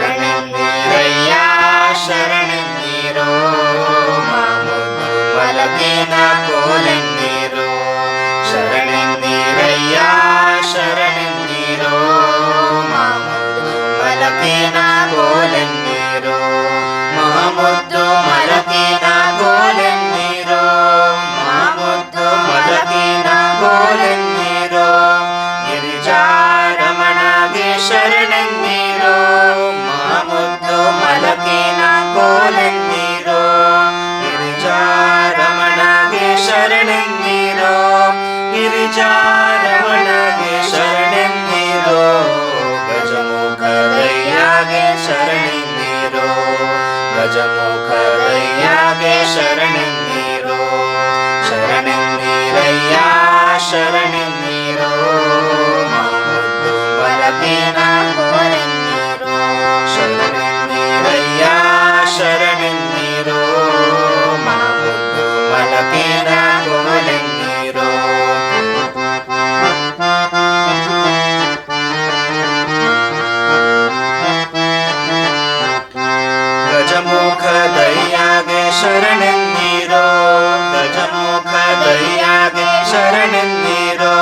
ಶರಣೆನ್ನೀರಯ್ಯ ಶರಣೆನ್ನೀರೋ ಮಾಮುದು ಮಲಗಿನ ಕೋಲೆನ್ನೀರೋ ಶರಣೆನ್ನೀರಯ್ಯ ಶರಣೆನ್ನೀರೋ ಮಾಮುದು ಮಲಗಿನ ಕೋಲೆನ್ನೀರೋ ಮಾಮುದ್ದು ಮಲಗಿನ ಕೋಲೆನ್ನೀರೋ ಮಾಮುದ್ದು ಮಲಗಿನ ಕೋಲೆನ್ನೀರೋ ಗಿರಿಜಾರಮಣಗೆ ಶರಣೆನ್ನೀರೋ ಮಾಮುದ್ದು ಮಲಗಿನ ಕೋಲೆನ್ನೀರೋ ಗಿರಿಜಾರಮಣಗೆ ಶರಣೆನ್ನೀರೋ ಗಿರಿಜಾರಮಣಗೆ ಶರಣೆನ್ನೀರೋ ಗಜಮುಖದಯ್ಯಗೆ ಶರಣೆನ್ನೀರೋ ಗಜಮುಖದಯ್ಯಗೆ ಶರಣೆನ್ನೀರೋ ಶರಣೆನ್ನೀರಯ್ಯ ಶರಣೆನ್ನೀರೋ ಮಾಮುದ್ದು ಮಲಗಿನ ಕೋಲೆನ್ನೀರೋ ಶರಣೆನ್ನೀರಯ್ಯ ಶರಣೆನ್ನೀರೋ ಮಾಮುದ್ದು ಮಲಗಿನ ಕೋಲೆನ್ನೀರೋ ಗಜಮುಖದಯ್ಯಗೆ ಶರಣೆನ್ನೀರೋ ಗಜಮುಖದಯ್ಯಗೆ ಶರಣೆನ್ನೀರೋ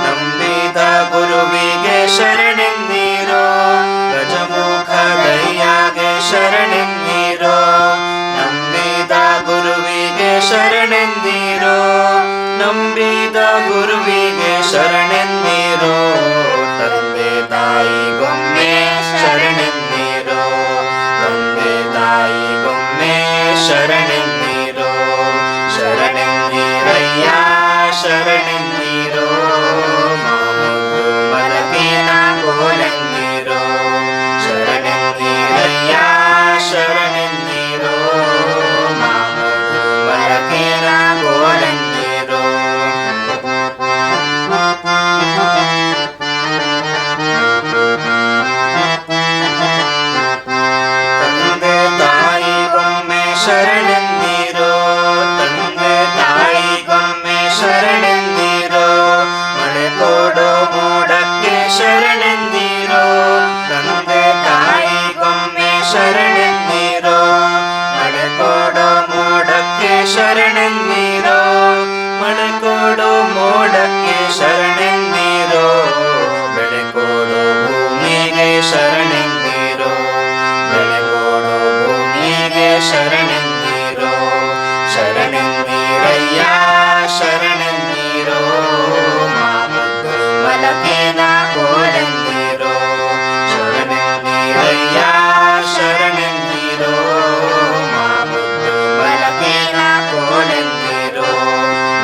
ನಂಬಿದ ಗುರುವಿಗೆ ಶರಣೆನ್ನೀರೋ ಗಜಮುಖದಯ್ಯಗೆ ಶರಣೆನ್ನೀರೋ ನಂಬಿದ ಗುರುವಿಗೆ ಶರಣೆನ್ನೀರೋ ನಂಬಿದ ಗುರುವಿಗೆ ಶರಣೆನ್ನೀರೋ ತಂದೆ ತಾಯಿಗೊಮ್ಮೆ ಶರಣೆನ್ನೀರೋ ತಂದೆ ತಾಯಿಗೊಮ್ಮೆ ಶರಣೆನ್ನೀರೋ ಶರಣೆನ್ನೀರಯ್ಯ ಶರಣೆನ್ನೀರೋ ಮಾಮುದ್ದು ಮಲಗಿನ ಕೋಲೆನ್ನೀರೋ ಶರಣೆನ್ನೀರಯ್ಯ ಶರಣೆನ್ನೀರೋ ಮಾಮುದ್ದು ಮಲಗಿನ ಕೋಲೆನ್ನೀರೋ ತಂದೆ ತಾಯಿಗೊಮ್ಮೆ ಶರಣೆನ್ನೀರೋ ತಂದೆ ತಾಯಿಗೊಮ್ಮೆ ಶರಣೆನ್ನೀರೋ ಮಳೆ ಕೊಡೋ ಮೋಡಕ್ಕೆ ಶರಣೆನ್ನೀರೋ ತಂದೆ ತಾಯಿಗೊಮ್ಮೆ ಶರಣೆನ್ನೀರೋ ಮಳೆ ಕೊಡೋ ಮೋಡಕ್ಕೆ ಶರಣೆನ್ನೀರೋ ಮಳೆ ಕೊಡೋ ಮೋಡಕ್ಕೆ ಶರಣೆನ್ನೀರೋ ಬೆಳೆ ಕೊಡೋ ಭೂಮಿಗೆ ಶರಣೆನ್ನೀರೋ ಬೆಳೆ ಕೊಡೋ ಭೂಮಿಗೆ ಶರಣೆನ್ನೀರೋ ಶರಣೆನ್ನೀರಯ್ಯ ಶರಣೆನ್ನೀರೋ